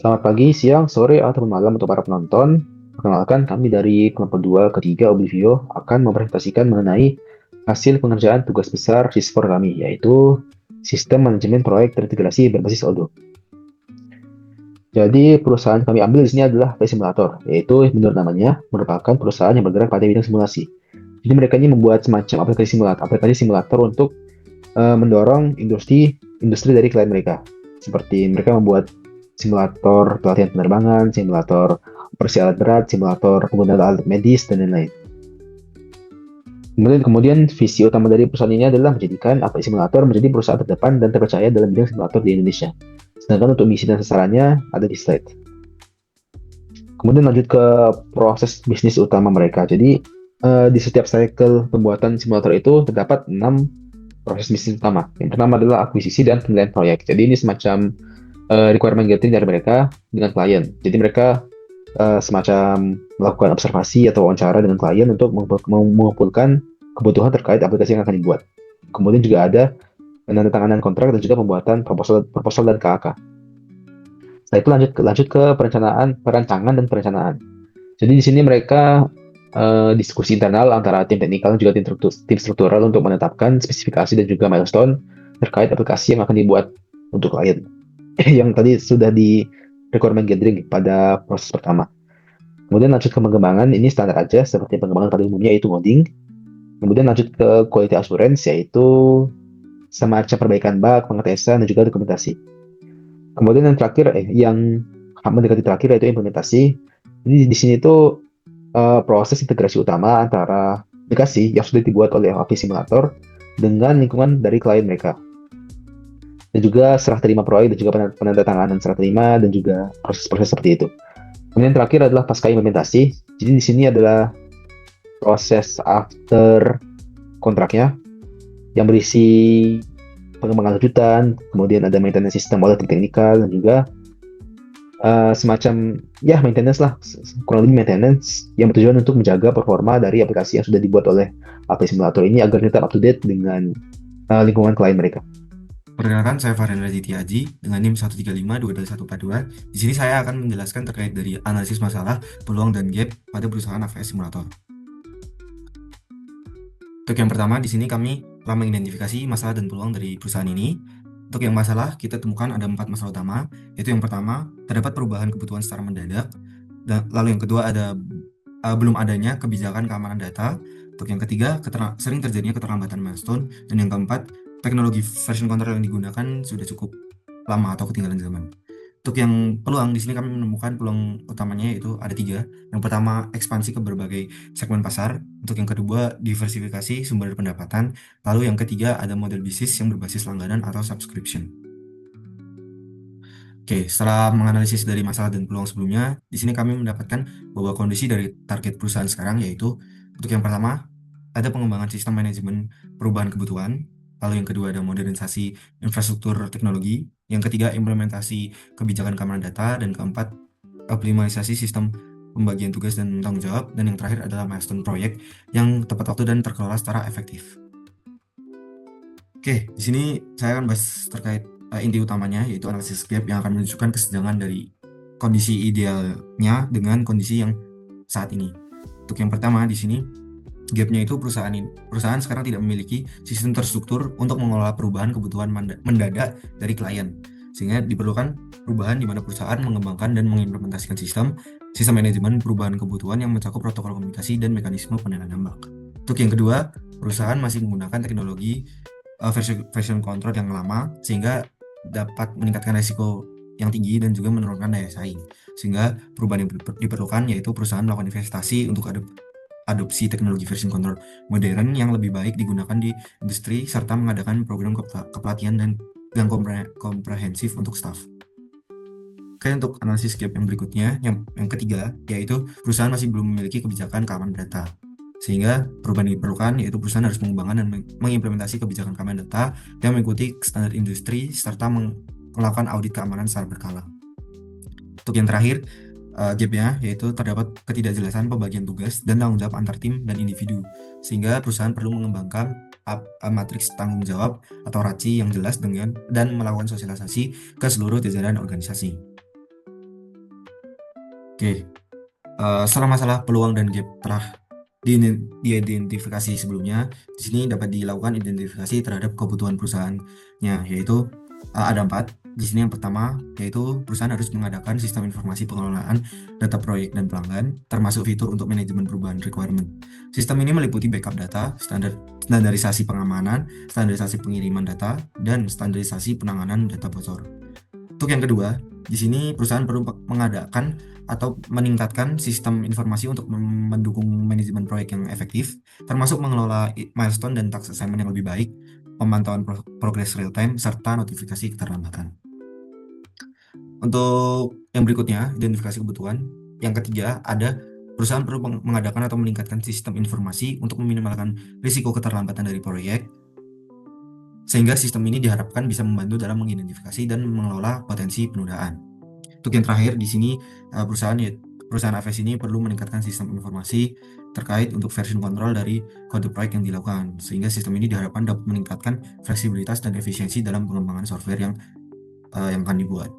Selamat pagi, siang, sore, ataupun malam untuk para penonton. Perkenalkan, kami dari kelompok 2 ketiga Oblivio akan mempresentasikan mengenai hasil pengerjaan tugas besar SISPOR kami, yaitu Sistem Manajemen Proyek Terintegrasi Berbasis Odoo. Jadi, perusahaan yang kami ambil di sini adalah Play Simulator, yaitu menurut namanya merupakan perusahaan yang bergerak pada bidang simulasi. Jadi mereka ini membuat semacam aplikasi simulator untuk mendorong industri dari klien mereka. Seperti mereka membuat simulator pelatihan penerbangan, simulator operasi alat berat, simulator penggunaan alat medis, dan lain-lain. Kemudian visi utama dari perusahaan ini adalah menjadikan aplikasi simulator menjadi perusahaan terdepan dan terpercaya dalam bidang simulator di Indonesia. Sedangkan untuk misi dan sasarannya ada di slide. Kemudian lanjut ke proses bisnis utama mereka. Jadi di setiap cycle pembuatan simulator itu terdapat 6 proses bisnis utama. Yang pertama adalah akuisisi dan penilaian proyek. Jadi ini semacam requirement gathering dari mereka dengan klien. Jadi mereka semacam melakukan observasi atau wawancara dengan klien untuk mengumpulkan kebutuhan terkait aplikasi yang akan dibuat. Kemudian juga ada penandatanganan kontrak dan juga pembuatan proposal dan KAK. Setelah itu lanjut ke perancangan dan perencanaan. Jadi di sini mereka diskusi internal antara tim teknikal dan juga tim struktural untuk menetapkan spesifikasi dan juga milestone terkait aplikasi yang akan dibuat untuk klien. Yang tadi sudah di requirement gathering pada proses pertama. Kemudian lanjut ke pengembangan, ini standar aja seperti pengembangan pada umumnya yaitu ngoding. Kemudian lanjut ke quality assurance yaitu semacam perbaikan bug, pengetesan dan juga dokumentasi. Kemudian yang terakhir yang mendekati terakhir yaitu implementasi. Jadi di sini tuh proses integrasi utama antara aplikasi yang sudah dibuat oleh aplikasi simulator dengan lingkungan dari klien mereka. Dan juga serah terima proyek dan juga penandatanganan serah terima dan juga proses-proses seperti itu. Kemudian terakhir adalah pasca implementasi. Jadi di sini adalah proses after kontraknya yang berisi pengembangan lanjutan, kemudian ada maintenance sistem oleh tim teknikal dan juga semacam maintenance lah, kurang lebih maintenance yang bertujuan untuk menjaga performa dari aplikasi yang sudah dibuat oleh aplikasi simulator ini agar tetap up to date dengan lingkungan klien mereka. Perkenalkan, saya Farhan Raditya Aji dengan NIM 135222142. Di sini saya akan menjelaskan terkait dari analisis masalah, peluang, dan gap pada perusahaan AVS Simulator. Untuk yang pertama, di sini kami telah mengidentifikasi masalah dan peluang dari perusahaan ini. Untuk yang masalah, kita temukan ada 4 masalah utama, yaitu yang pertama, terdapat perubahan kebutuhan secara mendadak. Dan lalu yang kedua ada belum adanya kebijakan keamanan data. Untuk yang ketiga, sering terjadinya keterlambatan milestone. Dan yang keempat, teknologi version control yang digunakan sudah cukup lama atau ketinggalan zaman. Untuk yang peluang, di sini kami menemukan peluang utamanya yaitu ada 3. Yang pertama, ekspansi ke berbagai segmen pasar. Untuk yang kedua, diversifikasi sumber pendapatan. Lalu yang ketiga, ada model bisnis yang berbasis langganan atau subscription. Oke, setelah menganalisis dari masalah dan peluang sebelumnya, di sini kami mendapatkan bahwa kondisi dari target perusahaan sekarang yaitu untuk yang pertama, ada pengembangan sistem manajemen perubahan kebutuhan. Lalu yang kedua ada modernisasi infrastruktur teknologi. Yang ketiga implementasi kebijakan keamanan data. Dan keempat optimalisasi sistem pembagian tugas dan tanggung jawab. Dan yang terakhir adalah milestone proyek yang tepat waktu dan terkelola secara efektif. Oke, di sini saya akan bahas terkait inti utamanya yaitu analisis gap yang akan menunjukkan kesenjangan dari kondisi idealnya dengan kondisi yang saat ini. Untuk yang pertama di sini gapnya itu perusahaan sekarang tidak memiliki sistem terstruktur untuk mengelola perubahan kebutuhan mendadak dari klien, sehingga diperlukan perubahan di mana perusahaan mengembangkan dan mengimplementasikan sistem manajemen perubahan kebutuhan yang mencakup protokol komunikasi dan mekanisme penilaian dampak. Untuk yang kedua, perusahaan masih menggunakan teknologi version control yang lama sehingga dapat meningkatkan risiko yang tinggi dan juga menurunkan daya saing, sehingga perubahan yang diperlukan yaitu perusahaan melakukan investasi untuk adopsi teknologi version control modern yang lebih baik digunakan di industri serta mengadakan program kepelatihan dan yang komprehensif untuk staff. Oke, untuk analisis gap yang berikutnya, yang ketiga, yaitu perusahaan masih belum memiliki kebijakan keamanan data. Sehingga perubahan yang diperlukan yaitu perusahaan harus mengembangkan dan mengimplementasi kebijakan keamanan data yang mengikuti standar industri serta melakukan audit keamanan secara berkala. Untuk yang terakhir, gapnya yaitu terdapat ketidakjelasan pembagian tugas dan tanggung jawab antar tim dan individu, sehingga perusahaan perlu mengembangkan matriks tanggung jawab atau RACI yang jelas dan melakukan sosialisasi ke seluruh jajaran organisasi. Oke, setelah masalah peluang dan gap telah diidentifikasi sebelumnya, di sini dapat dilakukan identifikasi terhadap kebutuhan perusahaannya, yaitu ada 4. Di sini yang pertama yaitu perusahaan harus mengadakan sistem informasi pengelolaan data proyek dan pelanggan, termasuk fitur untuk manajemen perubahan requirement. Sistem ini meliputi backup data, standarisasi pengamanan, standarisasi pengiriman data, dan standarisasi penanganan data bocor. Untuk yang kedua, di sini perusahaan perlu mengadakan atau meningkatkan sistem informasi untuk mendukung manajemen proyek yang efektif, termasuk mengelola milestone dan task assignment yang lebih baik, pemantauan progress real time, serta notifikasi keterlambatan. Untuk yang berikutnya, identifikasi kebutuhan. Yang ketiga, ada perusahaan perlu mengadakan atau meningkatkan sistem informasi untuk meminimalkan risiko keterlambatan dari proyek, sehingga sistem ini diharapkan bisa membantu dalam mengidentifikasi dan mengelola potensi penundaan. Untuk yang terakhir di sini, perusahaan AVS ini perlu meningkatkan sistem informasi terkait untuk version control dari kode proyek yang dilakukan, sehingga sistem ini diharapkan dapat meningkatkan fleksibilitas dan efisiensi dalam pengembangan software yang akan dibuat.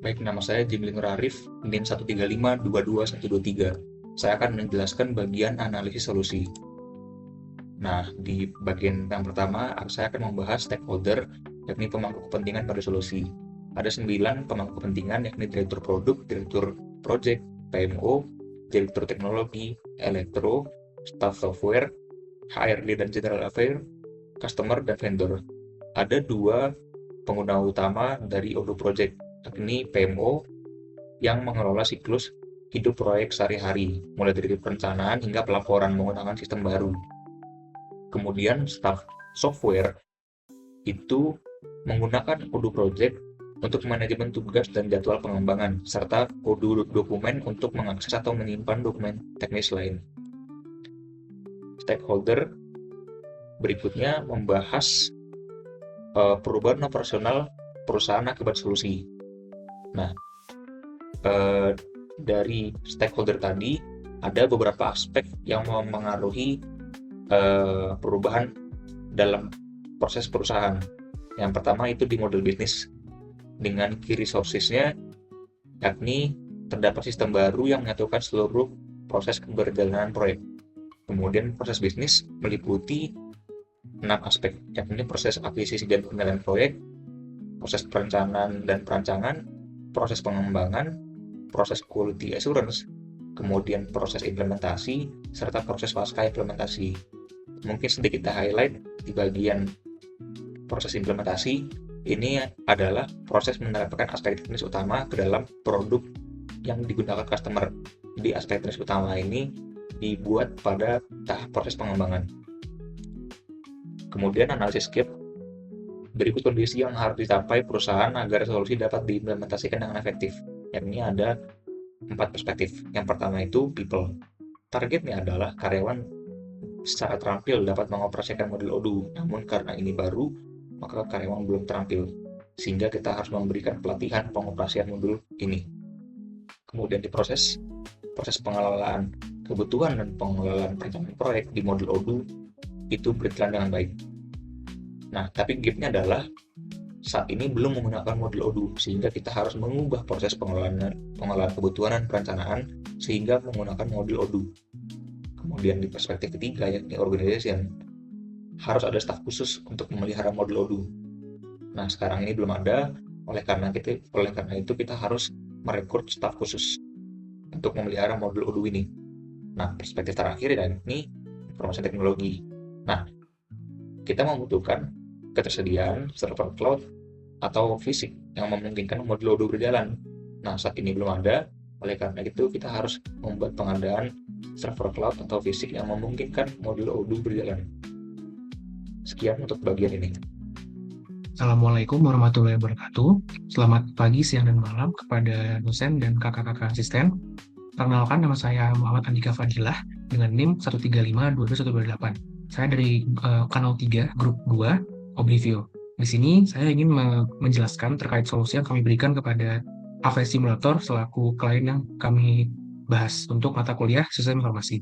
Baik, nama saya Jimli Nur Arif, NIM 135222123. Saya akan menjelaskan bagian analisis solusi. Nah, di bagian yang pertama, saya akan membahas stakeholder, yakni pemangku kepentingan pada solusi. Ada 9 pemangku kepentingan, yakni direktur produk, direktur project, PMO, direktur teknologi, elektro, staff software, HRD dan general affair, customer, dan vendor. Ada 2 pengguna utama dari Odoo Project, yakni PMO yang mengelola siklus hidup proyek sehari-hari, mulai dari perencanaan hingga pelaporan menggunakan sistem baru. Kemudian staff software itu menggunakan Odoo Project untuk manajemen tugas dan jadwal pengembangan, serta Odoo dokumen untuk mengakses atau menyimpan dokumen teknis lain. Stakeholder berikutnya membahas perubahan operasional perusahaan akibat solusi. Nah, dari stakeholder tadi ada beberapa aspek yang mempengaruhi perubahan dalam proses perusahaan. Yang pertama itu di model bisnis dengan key resources-nya, yakni terdapat sistem baru yang menyatukan seluruh proses keberjalanan proyek. Kemudian proses bisnis meliputi 6 aspek, yakni proses akuisisi dan pengenalan proyek, proses perencanaan dan perancangan, proses pengembangan, proses quality assurance, kemudian proses implementasi, serta proses pasca implementasi. Mungkin sedikit kita highlight di bagian proses implementasi, ini adalah proses menerapkan aspek teknis utama ke dalam produk yang digunakan customer. Jadi aspek teknis utama ini dibuat pada tahap proses pengembangan. Kemudian analisis gap. Berikut kondisi yang harus dicapai perusahaan agar solusi dapat diimplementasikan dengan efektif, yakni ada 4 perspektif. Yang pertama itu people. Targetnya adalah karyawan secara terampil dapat mengoperasikan model Odoo, namun karena ini baru, maka karyawan belum terampil, sehingga kita harus memberikan pelatihan pengoperasian modul ini. Kemudian di proses pengelolaan kebutuhan dan pengelolaan perencanaan proyek di model Odoo itu berjalan dengan baik. Nah, tapi gap-nya adalah saat ini belum menggunakan model Odoo, sehingga kita harus mengubah proses pengelolaan kebutuhan dan perencanaan sehingga menggunakan model Odoo. Kemudian di perspektif ketiga, yakni organization, harus ada staf khusus untuk memelihara model Odoo. Nah, sekarang ini belum ada, oleh karena itu kita harus merekrut staf khusus untuk memelihara model Odoo ini. Nah, perspektif terakhir yakni informasi teknologi. Nah, kita membutuhkan ketersediaan server cloud atau fisik yang memungkinkan model Odoo berjalan. Nah, saat ini belum ada, oleh karena itu kita harus membuat pengadaan server cloud atau fisik yang memungkinkan model Odoo berjalan. Sekian untuk bagian ini. Assalamualaikum warahmatullahi wabarakatuh. Selamat pagi, siang, dan malam kepada dosen dan kakak-kakak asisten. Perkenalkan, nama saya Muhammad Andika Fadilah dengan NIM 1352228. Saya dari kanal 3, grup 2, Oblivio. Di sini saya ingin menjelaskan terkait solusi yang kami berikan kepada AVS Simulator selaku klien yang kami bahas untuk mata kuliah sistem informasi.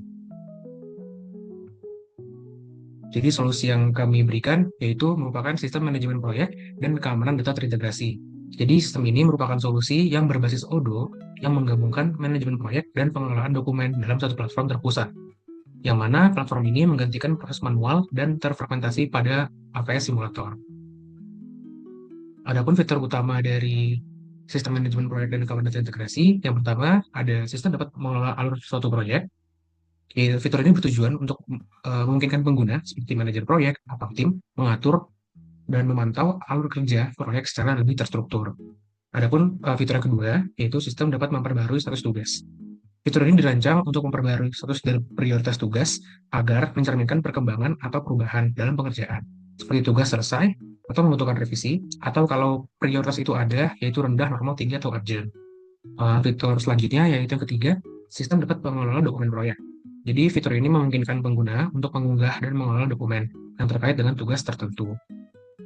Jadi solusi yang kami berikan yaitu merupakan sistem manajemen proyek dan keamanan data terintegrasi. Jadi sistem ini merupakan solusi yang berbasis Odoo yang menggabungkan manajemen proyek dan pengelolaan dokumen dalam satu platform terpusat, yang mana platform ini menggantikan proses manual dan terfragmentasi pada AWS Simulator. Adapun fitur utama dari sistem manajemen proyek dan kawan data integrasi, yang pertama ada sistem dapat mengelola alur suatu proyek. Fitur ini bertujuan untuk memungkinkan pengguna seperti manajer proyek atau tim mengatur dan memantau alur kerja proyek secara lebih terstruktur. Adapun fitur yang kedua yaitu sistem dapat memperbarui status tugas. Fitur ini dirancang untuk memperbarui status dan prioritas tugas agar mencerminkan perkembangan atau perubahan dalam pengerjaan, seperti tugas selesai atau membutuhkan revisi, atau kalau prioritas itu ada, yaitu rendah, normal, tinggi, atau urgent. Fitur selanjutnya yaitu yang ketiga, sistem dapat mengelola dokumen proyek. Jadi fitur ini memungkinkan pengguna untuk mengunggah dan mengelola dokumen yang terkait dengan tugas tertentu,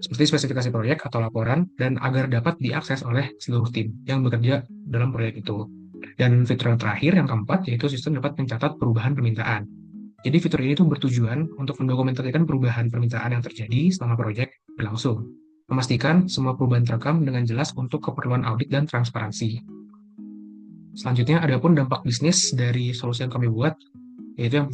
seperti spesifikasi proyek atau laporan, dan agar dapat diakses oleh seluruh tim yang bekerja dalam proyek itu. Dan fitur yang terakhir, yang keempat, yaitu sistem dapat mencatat perubahan permintaan. Jadi fitur ini tuh bertujuan untuk mendokumentasikan perubahan permintaan yang terjadi selama proyek berlangsung, memastikan semua perubahan terekam dengan jelas untuk keperluan audit dan transparansi. Selanjutnya, ada pun dampak bisnis dari solusi yang kami buat, yaitu yang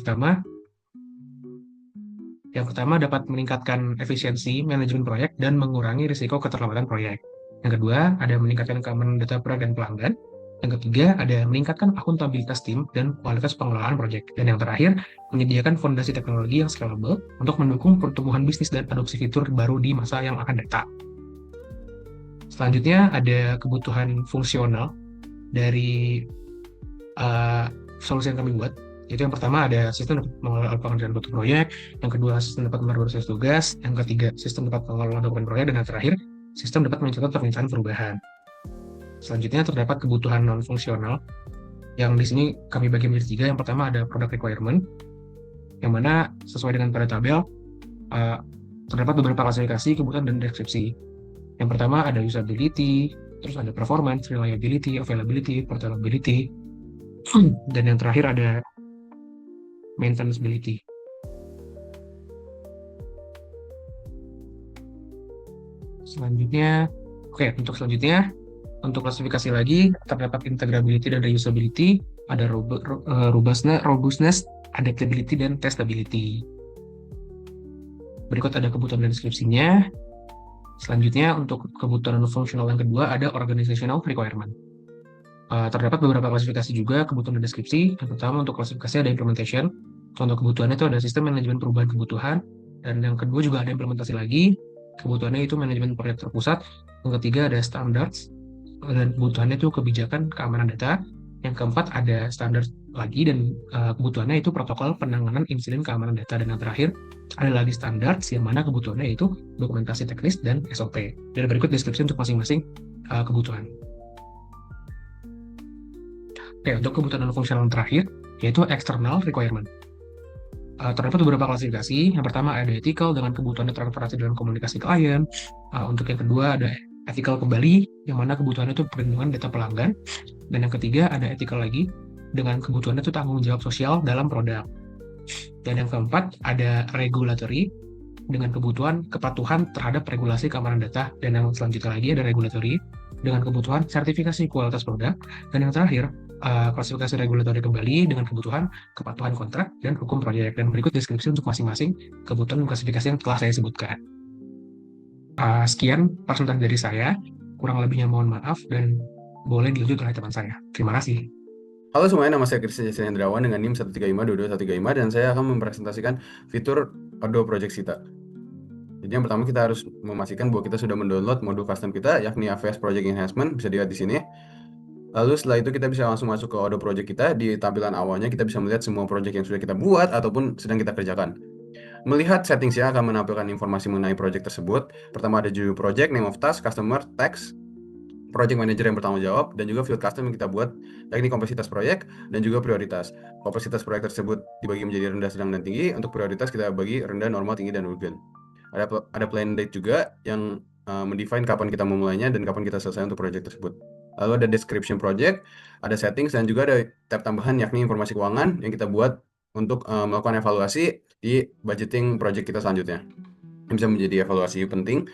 pertama dapat meningkatkan efisiensi manajemen proyek dan mengurangi risiko keterlambatan proyek. Yang kedua, ada meningkatkan keamanan data proyek dan pelanggan. Yang ketiga, ada meningkatkan akuntabilitas tim dan kualitas pengelolaan proyek. Dan yang terakhir, menyediakan fondasi teknologi yang scalable untuk mendukung pertumbuhan bisnis dan adopsi fitur baru di masa yang akan datang. Selanjutnya, ada kebutuhan fungsional dari solusi yang kami buat. Yaitu yang pertama ada sistem dapat mengelola pengerjaan suatu proyek, yang kedua sistem dapat memperbarui tugas, yang ketiga sistem dapat mengelola dokumen proyek, dan yang terakhir sistem dapat mencatat permintaan perubahan. Selanjutnya terdapat kebutuhan non-fungsional yang di sini kami bagi menjadi tiga. Yang pertama ada product requirement, yang mana sesuai dengan pada tabel terdapat beberapa klasifikasi kebutuhan dan deskripsi. Yang pertama ada usability, terus ada performance, reliability, availability, portability, dan yang terakhir ada maintainability. Untuk klasifikasi lagi terdapat integrability dan reusability, ada robustness, adaptability, dan testability. Berikut ada kebutuhan dan deskripsinya. Selanjutnya untuk kebutuhan fungsional yang kedua ada organizational requirement. Terdapat beberapa klasifikasi juga kebutuhan dan deskripsi. Yang pertama untuk klasifikasi ada implementation. Contoh kebutuhannya itu ada sistem manajemen perubahan kebutuhan. Dan yang kedua juga ada implementasi lagi. Kebutuhannya itu manajemen proyek terpusat. Yang ketiga ada standards. Dan kebutuhannya itu kebijakan keamanan data. Yang keempat ada standar lagi dan kebutuhannya itu protokol penanganan insiden keamanan data. Dan yang terakhir ada lagi standards yang mana kebutuhannya itu dokumentasi teknis dan SOP. Dan berikut deskripsi untuk masing-masing kebutuhan. Untuk kebutuhan non-fungsional terakhir yaitu external requirement. Terdapat beberapa klasifikasi. Yang pertama ada ethical dengan kebutuhan transparansi dalam komunikasi klien. Untuk yang kedua ada ethical kembali, yang mana kebutuhannya itu perlindungan data pelanggan. Dan yang ketiga ada ethical lagi, dengan kebutuhannya itu tanggung jawab sosial dalam produk. Dan yang keempat ada regulatory, dengan kebutuhan kepatuhan terhadap regulasi keamanan data. Dan yang selanjutnya lagi ada regulatory, dengan kebutuhan sertifikasi kualitas produk. Dan yang terakhir, klasifikasi regulatory kembali dengan kebutuhan kepatuhan kontrak dan hukum proyek. Dan berikut deskripsi untuk masing-masing kebutuhan dan klasifikasi yang telah saya sebutkan. Sekian presentasi dari saya, kurang lebihnya mohon maaf dan boleh dilanjut oleh teman saya. Terima kasih. Halo semuanya, nama saya Christian Justin Hendrawan dengan NIM 1352215 dan saya akan mempresentasikan fitur Odoo Project Sita. Jadi yang pertama kita harus memastikan bahwa kita sudah mendownload modul custom kita, yakni AWS Project Enhancement, bisa dilihat di sini. Lalu setelah itu kita bisa langsung masuk ke Odoo Project kita. Di tampilan awalnya kita bisa melihat semua project yang sudah kita buat ataupun sedang kita kerjakan. Melihat settingsnya akan menampilkan informasi mengenai project tersebut. Pertama ada judul project, name of task, customer, text, project manager yang bertanggung jawab, dan juga field custom yang kita buat, yakni kompleksitas proyek dan juga prioritas. Kompleksitas proyek tersebut dibagi menjadi rendah, sedang, dan tinggi. Untuk prioritas kita bagi rendah, normal, tinggi, dan urgent. Ada plan date juga yang mendefine kapan kita memulainya dan kapan kita selesai untuk project tersebut. Lalu ada description project, ada settings, dan juga ada tab tambahan yakni informasi keuangan yang kita buat untuk melakukan evaluasi di budgeting project kita selanjutnya. Yang bisa menjadi evaluasi penting.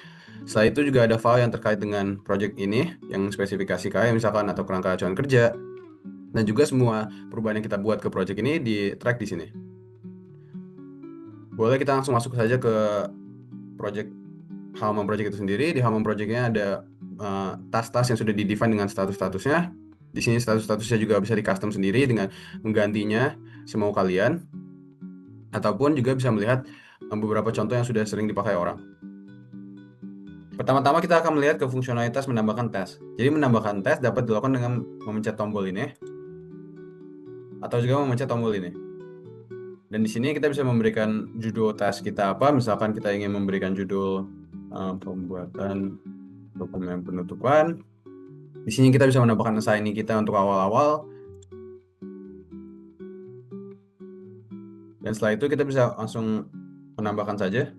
Setelah itu juga ada file yang terkait dengan project ini, yang spesifikasi kayak misalkan atau kerangka acuan kerja, Dan juga semua perubahan yang kita buat ke project ini di track di sini. Boleh kita langsung masuk saja ke halaman project itu sendiri. Di halaman projectnya ada task-task yang sudah di-define dengan status-statusnya. Di sini status-statusnya juga bisa di-custom sendiri dengan menggantinya semau kalian. Ataupun juga bisa melihat beberapa contoh yang sudah sering dipakai orang. Pertama-tama kita akan melihat ke fungsionalitas menambahkan tes. Jadi menambahkan tes dapat dilakukan dengan memencet tombol ini atau juga memencet tombol ini. Dan di sini kita bisa memberikan judul tes kita apa. Misalkan kita ingin memberikan judul pembuatan dokumen penutupan. Di sini kita bisa menambahkan assignee kita untuk awal-awal. Dan setelah itu kita bisa langsung menambahkan saja.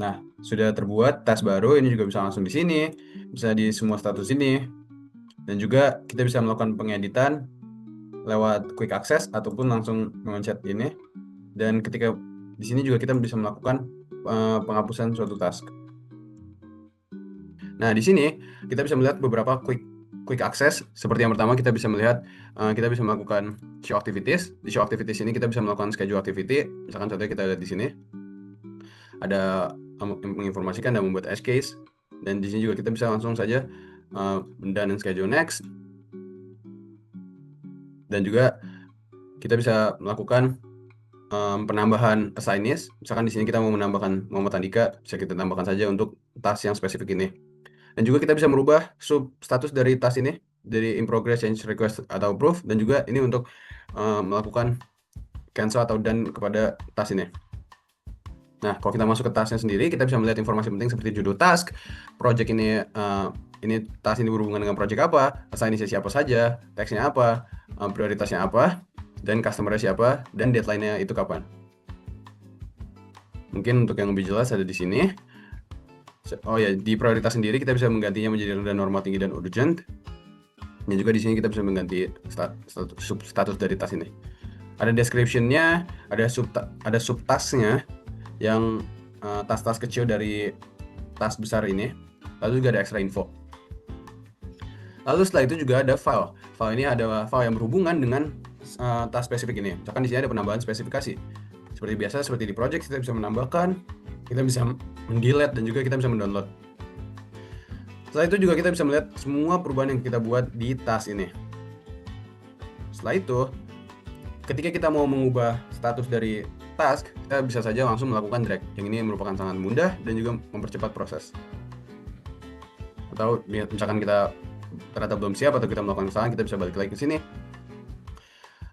Nah, sudah terbuat tes baru, ini juga bisa langsung di sini, bisa di semua status ini. Dan juga kita bisa melakukan pengeditan lewat quick access ataupun langsung memencet ini. Dan ketika di sini juga kita bisa melakukan penghapusan suatu task. Nah, di sini kita bisa melihat beberapa quick access. Seperti yang pertama kita bisa melihat kita bisa melakukan show activities. Di show activities ini kita bisa melakukan schedule activity. Misalkan contohnya kita lihat di sini. Ada menginformasikan dan membuat edge case, dan di sini juga kita bisa langsung saja dan schedule next, dan juga kita bisa melakukan penambahan assignees. Misalkan di sini kita mau menambahkan Muhammad Andika, bisa kita tambahkan saja untuk task yang spesifik ini. Dan juga kita bisa merubah sub status dari task ini, dari in progress, change request atau approve, dan juga ini untuk melakukan cancel atau done kepada task ini. Nah, kalau kita masuk ke tasknya sendiri, kita bisa melihat informasi penting seperti judul task, project ini task ini berhubungan dengan project apa, assignee siapa saja, teksnya apa, prioritasnya apa, dan customer-nya siapa, dan deadline-nya itu kapan. Mungkin untuk yang lebih jelas ada di sini. Oh ya, di prioritas sendiri kita bisa menggantinya menjadi rendah, normal, tinggi, dan urgent. Dan juga di sini kita bisa mengganti status dari task ini. Ada description-nya, ada subtask-nya, yang task-task kecil dari task besar ini, lalu juga ada extra info. Lalu setelah itu juga ada file. File ini adalah file yang berhubungan dengan task spesifik ini. Misalkan di sini ada penambahan spesifikasi. Seperti biasa, seperti di project kita bisa menambahkan, kita bisa mendelete, dan juga kita bisa mendownload. Setelah itu juga kita bisa melihat semua perubahan yang kita buat di task ini. Setelah itu, ketika kita mau mengubah status dari task, kita bisa saja langsung melakukan drag. Yang ini merupakan sangat mudah dan juga mempercepat proses. Atau misalkan kita ternyata belum siap atau kita melakukan kesalahan, kita bisa balik lagi ke sini.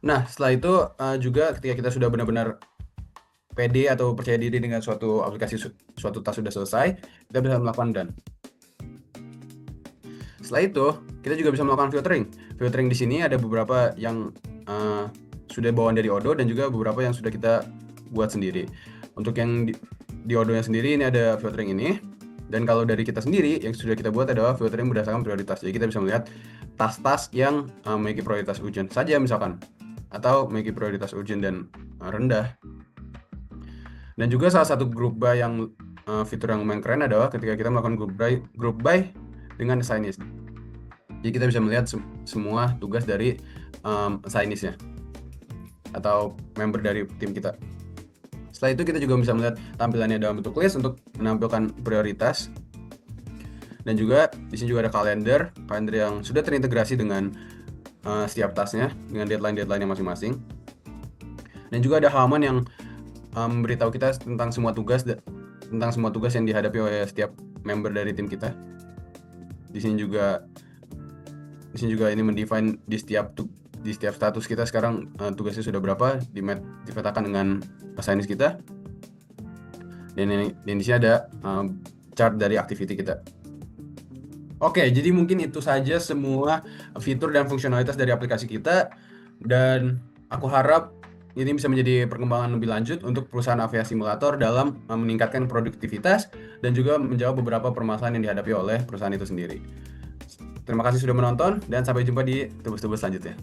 Nah, setelah itu juga ketika kita sudah benar-benar pede atau percaya diri dengan suatu aplikasi, suatu task sudah selesai, kita bisa melakukan done. Setelah itu, kita juga bisa melakukan filtering. Filtering di sini ada beberapa yang sudah bawaan dari Odoo dan juga beberapa yang sudah kita buat sendiri. Untuk yang di Odoo-nya sendiri ini ada filtering ini, dan kalau dari kita sendiri yang sudah kita buat adalah filtering berdasarkan prioritas. Jadi kita bisa melihat task-task yang memiliki prioritas urgent saja misalkan, atau memiliki prioritas urgent dan rendah. Dan juga salah satu group by yang fitur yang lumayan keren adalah ketika kita melakukan group by dengan assignees. Jadi kita bisa melihat semua tugas dari assignees-nya atau member dari tim kita. Setelah itu kita juga bisa melihat tampilannya dalam bentuk list untuk menampilkan prioritas. Dan juga di sini juga ada kalender yang sudah terintegrasi dengan setiap tasknya dengan deadline-deadline-nya masing-masing. Dan juga ada halaman yang memberitahu kita tentang semua tugas yang dihadapi oleh setiap member dari tim kita. Di sini juga ini mendefine di setiap status kita sekarang tugasnya sudah berapa, dipetakan dengan assignees kita. Dan di sini ada chart dari activity kita. Oke, jadi mungkin itu saja semua fitur dan fungsionalitas dari aplikasi kita, dan aku harap ini bisa menjadi perkembangan lebih lanjut untuk perusahaan aviasi simulator dalam meningkatkan produktivitas dan juga menjawab beberapa permasalahan yang dihadapi oleh perusahaan itu sendiri. Terima kasih sudah menonton, dan sampai jumpa di tugas-tugas selanjutnya.